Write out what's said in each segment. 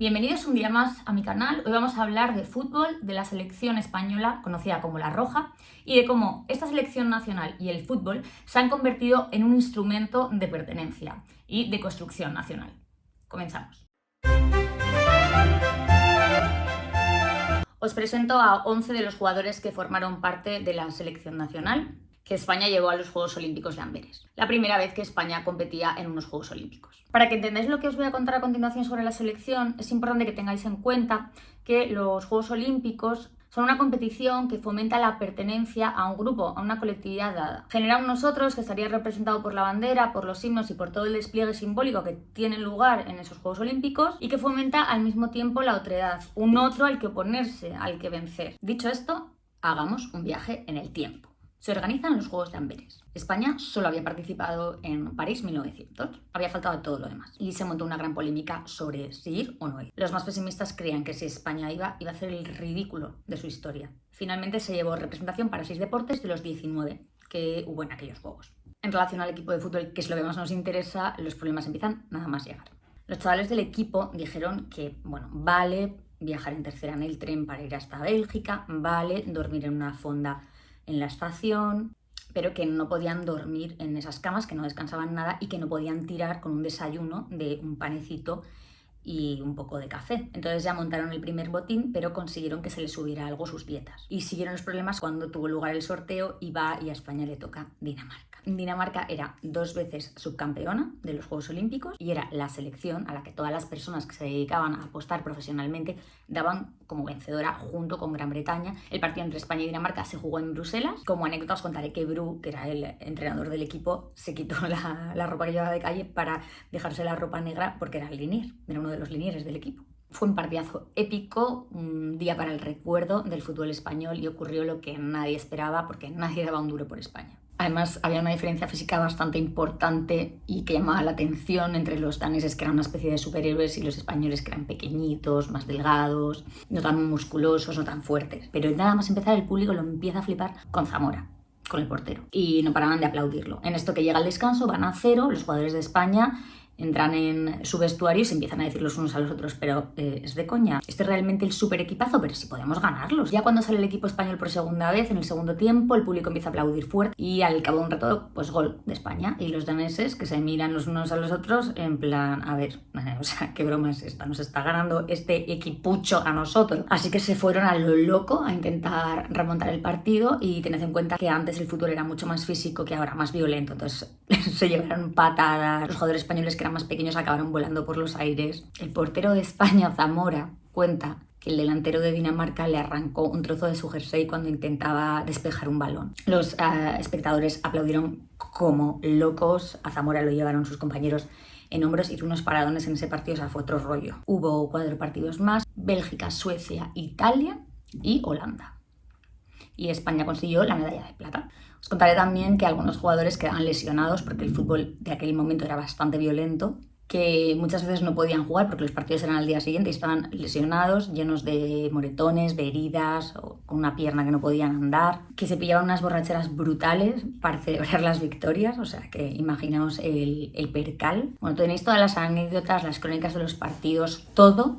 Bienvenidos un día más a mi canal. Hoy vamos a hablar de fútbol, de la selección española, conocida como la Roja, y de cómo esta selección nacional y el fútbol se han convertido en un instrumento de pertenencia y de construcción nacional. Comenzamos. Os presento a 11 de los jugadores que formaron parte de la selección nacional que España llevó a los Juegos Olímpicos de Amberes. La primera vez que España competía en unos Juegos Olímpicos. Para que entendáis lo que os voy a contar a continuación sobre la selección, es importante que tengáis en cuenta que los Juegos Olímpicos son una competición que fomenta la pertenencia a un grupo, a una colectividad dada. Genera un nosotros que estaría representado por la bandera, por los himnos y por todo el despliegue simbólico que tiene lugar en esos Juegos Olímpicos y que fomenta al mismo tiempo la otredad, un otro al que oponerse, al que vencer. Dicho esto, hagamos un viaje en el tiempo. Se organizan los Juegos de Amberes. España solo había participado en París 1900. Había faltado todo lo demás. Y se montó una gran polémica sobre si ir o no ir. Los más pesimistas creían que si España iba a hacer el ridículo de su historia. Finalmente se llevó representación para 6 deportes de los 19 que hubo en aquellos Juegos. En relación al equipo de fútbol, que es lo que más nos interesa, los problemas empiezan nada más llegar. Los chavales del equipo dijeron que, vale viajar en tercera en el tren para ir hasta Bélgica, vale dormir en una fonda en la estación, pero que no podían dormir en esas camas, que no descansaban nada y que no podían tirar con un desayuno de un panecito y un poco de café. Entonces ya montaron el primer botín, pero consiguieron que se les subiera algo sus dietas. Y siguieron los problemas cuando tuvo lugar el sorteo y a España le toca Dinamarca. Dinamarca era 2 veces subcampeona de los Juegos Olímpicos y era la selección a la que todas las personas que se dedicaban a apostar profesionalmente daban como vencedora junto con Gran Bretaña. El partido entre España y Dinamarca se jugó en Bruselas. Como anécdota os contaré que Bru, que era el entrenador del equipo, se quitó la ropa que llevaba de calle para dejarse la ropa negra porque era el linier, era uno de los linieres del equipo. Fue un partidazo épico, un día para el recuerdo del fútbol español y ocurrió lo que nadie esperaba porque nadie daba un duro por España. Además, había una diferencia física bastante importante y que llamaba la atención entre los daneses, que eran una especie de superhéroes, y los españoles, que eran pequeñitos, más delgados, no tan musculosos, no tan fuertes. Pero nada más empezar, el público lo empieza a flipar con Zamora, con el portero, y no paraban de aplaudirlo. En esto que llega el descanso, van a 0, los jugadores de España entran en su vestuario y se empiezan a decir los unos a los otros, pero es de coña, este es realmente el super equipazo, pero si podemos ganarlos. Ya cuando sale el equipo español por segunda vez, en el segundo tiempo, el público empieza a aplaudir fuerte y al cabo de un rato, pues gol de España. Y los daneses que se miran los unos a los otros en plan, a ver, qué broma es esta, nos está ganando este equipucho a nosotros. Así que se fueron a lo loco a intentar remontar el partido y tened en cuenta que antes el fútbol era mucho más físico que ahora, más violento, entonces se llevaron patadas, los jugadores españoles que eran más pequeños acabaron volando por los aires. El portero de España, Zamora, cuenta que el delantero de Dinamarca le arrancó un trozo de su jersey cuando intentaba despejar un balón. Los espectadores aplaudieron como locos, a Zamora lo llevaron sus compañeros en hombros, hizo unos paradones en ese partido, o sea, fue otro rollo. Hubo 4 partidos más: Bélgica, Suecia, Italia y Holanda. Y España consiguió la medalla de plata. Os contaré también que algunos jugadores quedaban lesionados porque el fútbol de aquel momento era bastante violento, que muchas veces no podían jugar porque los partidos eran al día siguiente y estaban lesionados, llenos de moretones, de heridas o con una pierna que no podían andar, que se pillaban unas borracheras brutales para celebrar las victorias, o sea que imaginaos el percal. Bueno, tenéis todas las anécdotas, las crónicas de los partidos, todo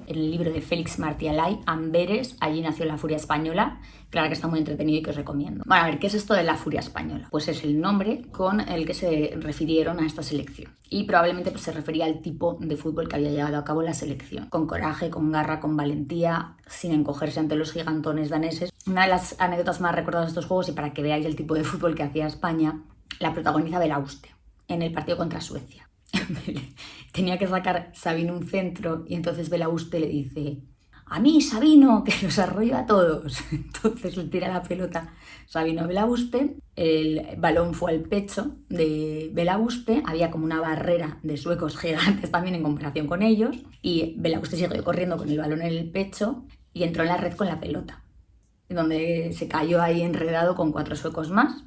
en el libro de Félix Martí Alay, Amberes, allí nació la furia española. Claro que está muy entretenido y que os recomiendo. Bueno, a ver, ¿qué es esto de la furia española? Pues es el nombre con el que se refirieron a esta selección. Y probablemente se refería al tipo de fútbol que había llevado a cabo la selección. Con coraje, con garra, con valentía, sin encogerse ante los gigantones daneses. Una de las anécdotas más recordadas de estos juegos, y para que veáis el tipo de fútbol que hacía España, la protagoniza Belauste en el partido contra Suecia. Tenía que sacar Sabino un centro y entonces Belauste le dice: a mí, Sabino, que los arroyo a todos. Entonces le tira la pelota Sabino a Belauste, el balón fue al pecho de Belauste, había como una barrera de suecos gigantes también en comparación con ellos, y Belauste siguió corriendo con el balón en el pecho y entró en la red con la pelota, donde se cayó ahí enredado con 4 suecos más.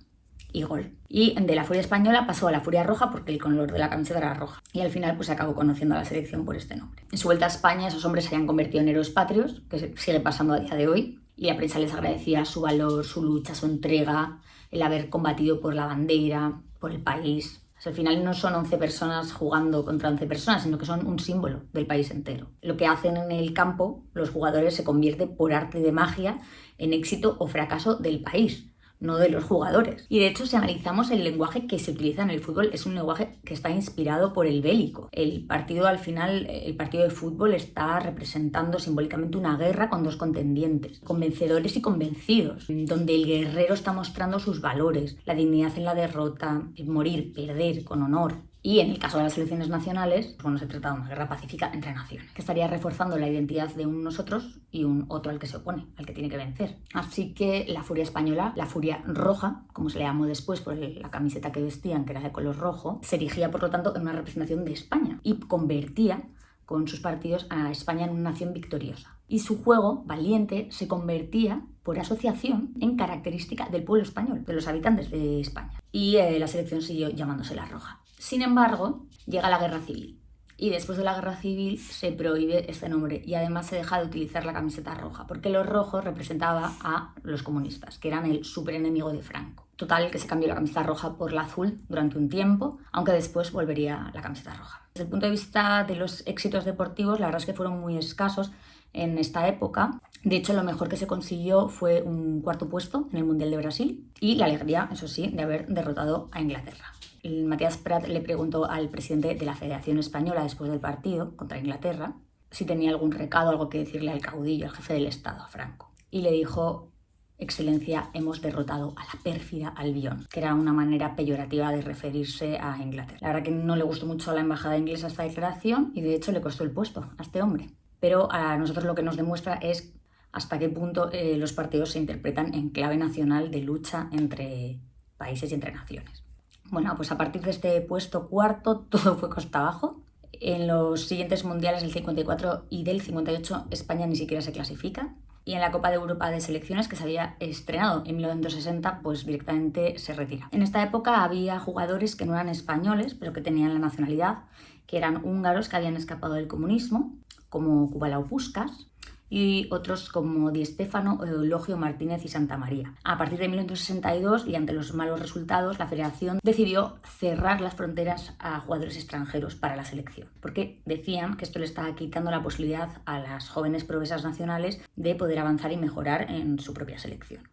Y gol. Y de la furia española pasó a la furia roja porque el color de la camiseta era roja. Y al final pues acabó conociendo a la selección por este nombre. En su vuelta a España esos hombres se habían convertido en héroes patrios, que sigue pasando a día de hoy. Y la prensa les agradecía su valor, su lucha, su entrega, el haber combatido por la bandera, por el país. Al final no son 11 personas jugando contra 11 personas, sino que son un símbolo del país entero. Lo que hacen en el campo, los jugadores, se convierte por arte de magia en éxito o fracaso del país, no de los jugadores. Y de hecho, si analizamos el lenguaje que se utiliza en el fútbol, es un lenguaje que está inspirado por el bélico. El partido, al final, el partido de fútbol está representando simbólicamente una guerra con dos contendientes, con vencedores y convencidos, donde el guerrero está mostrando sus valores, la dignidad en la derrota, el morir, perder con honor. Y en el caso de las selecciones nacionales, bueno, se trata de una guerra pacífica entre naciones, que estaría reforzando la identidad de unos otros y un otro al que se opone, al que tiene que vencer. Así que la furia española, la furia roja, como se le llamó después por la camiseta que vestían, que era de color rojo, se erigía por lo tanto en una representación de España y convertía con sus partidos a España en una nación victoriosa. Y su juego, valiente, se convertía por asociación en característica del pueblo español, de los habitantes de España. Y la selección siguió llamándose la roja. Sin embargo, llega la guerra civil y después de la guerra civil se prohíbe este nombre y además se deja de utilizar la camiseta roja porque lo rojo representaba a los comunistas, que eran el superenemigo de Franco. Total, que se cambió la camiseta roja por la azul durante un tiempo, aunque después volvería la camiseta roja. Desde el punto de vista de los éxitos deportivos, la verdad es que fueron muy escasos en esta época. De hecho, lo mejor que se consiguió fue un cuarto puesto en el Mundial de Brasil y la alegría, eso sí, de haber derrotado a Inglaterra. Matías Prat le preguntó al presidente de la Federación Española después del partido contra Inglaterra si tenía algún recado, algo que decirle al caudillo, al jefe del Estado, a Franco. Y le dijo: Excelencia, hemos derrotado a la pérfida Albión, que era una manera peyorativa de referirse a Inglaterra. La verdad que no le gustó mucho a la embajada inglesa esta declaración y de hecho le costó el puesto a este hombre. Pero a nosotros lo que nos demuestra es hasta qué punto los partidos se interpretan en clave nacional de lucha entre países y entre naciones. Bueno, pues a partir de este puesto cuarto todo fue costa abajo. En los siguientes mundiales del 54 y del 58 España ni siquiera se clasifica. Y en la Copa de Europa de Selecciones, que se había estrenado en 1960, pues directamente se retira. En esta época había jugadores que no eran españoles, pero que tenían la nacionalidad, que eran húngaros que habían escapado del comunismo, como Kubalau Puskas, y otros como Di Stéfano, Eulogio Martínez y Santa María. A partir de 1962 y ante los malos resultados, la federación decidió cerrar las fronteras a jugadores extranjeros para la selección, porque decían que esto le estaba quitando la posibilidad a las jóvenes promesas nacionales de poder avanzar y mejorar en su propia selección.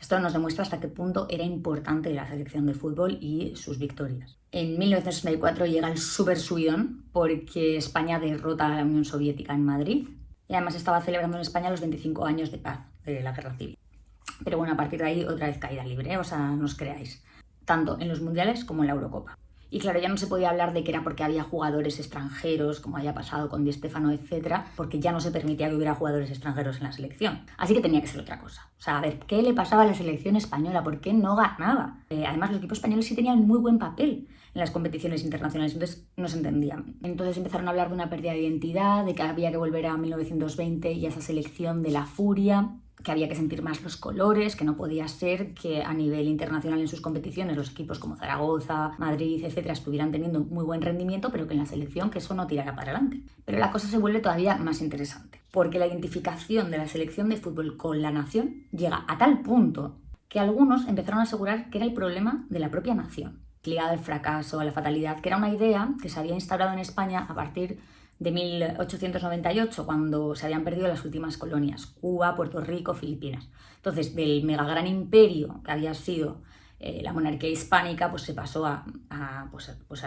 Esto nos demuestra hasta qué punto era importante la selección de fútbol y sus victorias. En 1964 llega el super subidón porque España derrota a la Unión Soviética en Madrid. Y además estaba celebrando en España los 25 años de paz de la Guerra Civil. Pero bueno, a partir de ahí otra vez caída libre, o sea, no os creáis. Tanto en los mundiales como en la Eurocopa. Y claro, ya no se podía hablar de que era porque había jugadores extranjeros, como haya pasado con Di Stéfano, etc., porque ya no se permitía que hubiera jugadores extranjeros en la selección. Así que tenía que ser otra cosa. O sea, a ver, ¿qué le pasaba a la selección española? ¿Por qué no ganaba? Además, los equipos españoles sí tenían muy buen papel en las competiciones internacionales, entonces no se entendían. Entonces empezaron a hablar de una pérdida de identidad, de que había que volver a 1920 y a esa selección de la furia, que había que sentir más los colores, que no podía ser que a nivel internacional en sus competiciones los equipos como Zaragoza, Madrid, etcétera, estuvieran teniendo muy buen rendimiento, pero que en la selección que eso no tirara para adelante. Pero la cosa se vuelve todavía más interesante, porque la identificación de la selección de fútbol con la nación llega a tal punto que algunos empezaron a asegurar que era el problema de la propia nación, ligado al fracaso, a la fatalidad, que era una idea que se había instaurado en España a partir de 1898, cuando se habían perdido las últimas colonias, Cuba, Puerto Rico, Filipinas. Entonces, del mega gran imperio que había sido la monarquía hispánica, pues se pasó a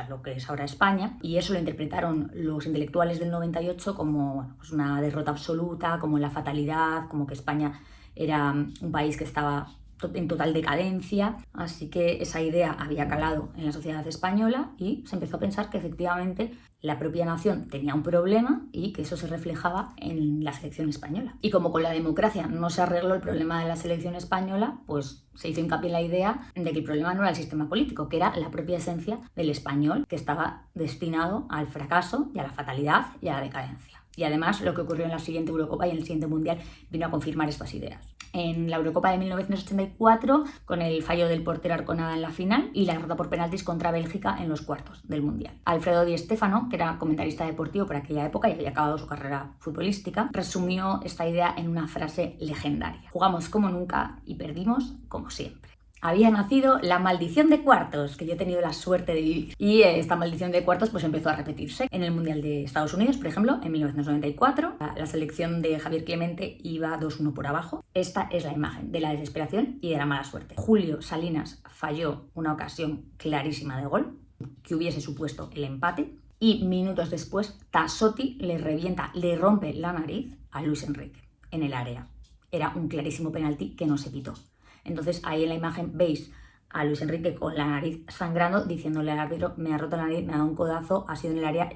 lo que es ahora España, y eso lo interpretaron los intelectuales del 98 como bueno, pues una derrota absoluta, como la fatalidad, como que España era un país que estaba en total decadencia. Así que esa idea había calado en la sociedad española y se empezó a pensar que efectivamente la propia nación tenía un problema y que eso se reflejaba en la selección española. Y como con la democracia no se arregló el problema de la selección española, pues se hizo hincapié en la idea de que el problema no era el sistema político, que era la propia esencia del español, que estaba destinado al fracaso y a la fatalidad y a la decadencia. Y además lo que ocurrió en la siguiente Eurocopa y en el siguiente Mundial vino a confirmar estas ideas. En la Eurocopa de 1984, con el fallo del portero Arconada en la final y la derrota por penaltis contra Bélgica en los cuartos del Mundial. Alfredo Di Stéfano, que era comentarista deportivo por aquella época y había acabado su carrera futbolística, resumió esta idea en una frase legendaria: jugamos como nunca y perdimos como siempre. había nacido la maldición de cuartos, que yo he tenido la suerte de vivir. Y esta maldición de cuartos pues empezó a repetirse. En el Mundial de Estados Unidos, por ejemplo, en 1994, la selección de Javier Clemente iba 2-1 por abajo. Esta es la imagen de la desesperación y de la mala suerte. Julio Salinas falló una ocasión clarísima de gol, que hubiese supuesto el empate. Y minutos después, Tassotti le rompe la nariz a Luis Enrique en el área. Era un clarísimo penalti que no se pitó. Entonces ahí en la imagen veis a Luis Enrique con la nariz sangrando, diciéndole al árbitro: me ha roto la nariz, me ha dado un codazo, ha sido en el área,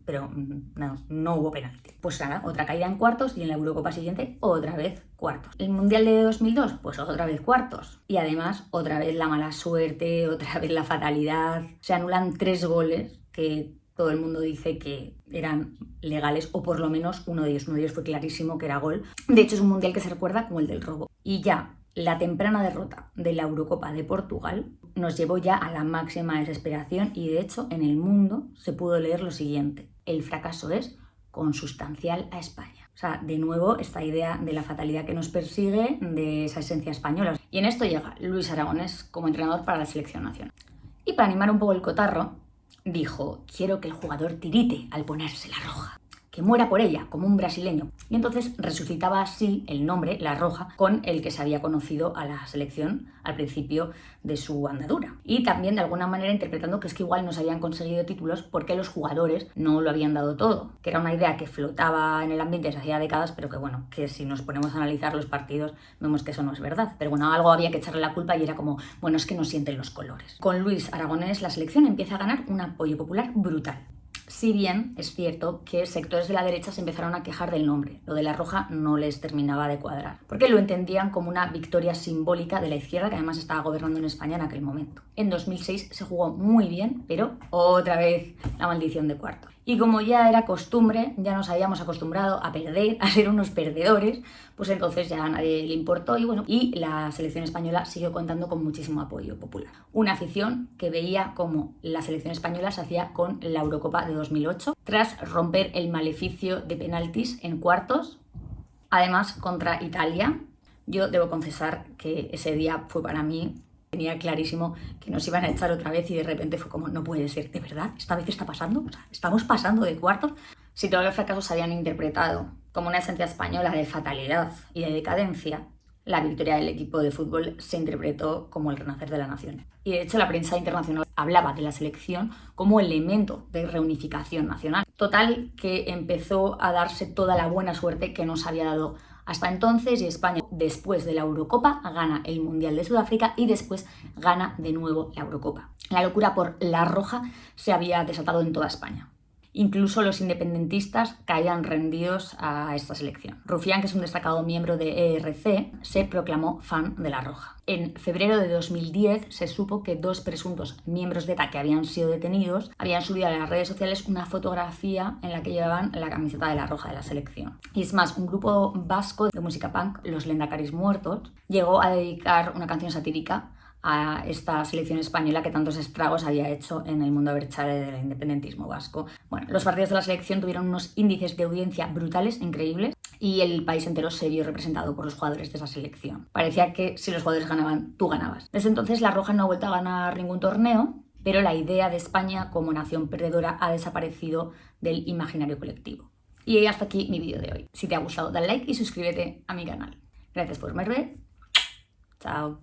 pero no hubo penalti. Pues nada, otra caída en cuartos, y en la Eurocopa siguiente otra vez cuartos. El Mundial de 2002, pues otra vez cuartos. Y además otra vez la mala suerte, otra vez la fatalidad. Se anulan 3 goles que todo el mundo dice que eran legales, o por lo menos uno de ellos fue clarísimo que era gol. De hecho, es un mundial que se recuerda como el del robo. Y ya la temprana derrota de la Eurocopa de Portugal nos llevó ya a la máxima desesperación, y de hecho en El Mundo se pudo leer lo siguiente: el fracaso es consustancial a España. O sea, de nuevo esta idea de la fatalidad que nos persigue, de esa esencia española. Y en esto llega Luis Aragonés como entrenador para la selección nacional. Y para animar un poco el cotarro, dijo: quiero que el jugador tirite al ponerse la roja, que muera por ella, como un brasileño. Y entonces resucitaba así el nombre, La Roja, con el que se había conocido a la selección al principio de su andadura. Y también de alguna manera interpretando que es que igual no se habían conseguido títulos porque los jugadores no lo habían dado todo, que era una idea que flotaba en el ambiente desde hacía décadas, pero que bueno, que si nos ponemos a analizar los partidos vemos que eso no es verdad. Pero bueno, algo había que echarle la culpa, y era como, bueno, es que no sienten los colores. Con Luis Aragonés la selección empieza a ganar un apoyo popular brutal. Si bien es cierto que sectores de la derecha se empezaron a quejar del nombre, lo de La Roja no les terminaba de cuadrar, porque lo entendían como una victoria simbólica de la izquierda, que además estaba gobernando en España en aquel momento. En 2006 se jugó muy bien, pero otra vez la maldición de cuartos. Y como ya era costumbre, ya nos habíamos acostumbrado a perder, a ser unos perdedores, pues entonces ya a nadie le importó, y bueno, y la selección española siguió contando con muchísimo apoyo popular. Una afición que veía cómo la selección española se hacía con la Eurocopa de 2008, tras romper el maleficio de penaltis en cuartos, además contra Italia. Yo debo confesar que ese día fue para mí, tenía clarísimo que nos iban a echar otra vez, y de repente fue como, no puede ser, ¿de verdad? ¿Esta vez está pasando? O sea, ¿estamos pasando de cuartos? Si todos los fracasos se habían interpretado como una esencia española de fatalidad y de decadencia, la victoria del equipo de fútbol se interpretó como el renacer de la nación. Y de hecho la prensa internacional hablaba de la selección como elemento de reunificación nacional. Total, que empezó a darse toda la buena suerte que nos había dado hasta entonces, y España, después de la Eurocopa, gana el Mundial de Sudáfrica y después gana de nuevo la Eurocopa. La locura por La Roja se había desatado en toda España. Incluso los independentistas caían rendidos a esta selección. Rufián, que es un destacado miembro de ERC, se proclamó fan de La Roja. En febrero de 2010 se supo que 2 presuntos miembros de ETA que habían sido detenidos habían subido a las redes sociales una fotografía en la que llevaban la camiseta de La Roja de la selección. Y es más, un grupo vasco de música punk, Los Lendakaris Muertos, llegó a dedicar una canción satírica a esta selección española que tantos estragos había hecho en el mundo abertzale del independentismo vasco. Bueno, los partidos de la selección tuvieron unos índices de audiencia brutales, increíbles, y el país entero se vio representado por los jugadores de esa selección. Parecía que si los jugadores ganaban, tú ganabas. Desde entonces La Roja no ha vuelto a ganar ningún torneo, pero la idea de España como nación perdedora ha desaparecido del imaginario colectivo. Y hasta aquí mi vídeo de hoy. Si te ha gustado, dale like y suscríbete a mi canal. Gracias por verme. Chao.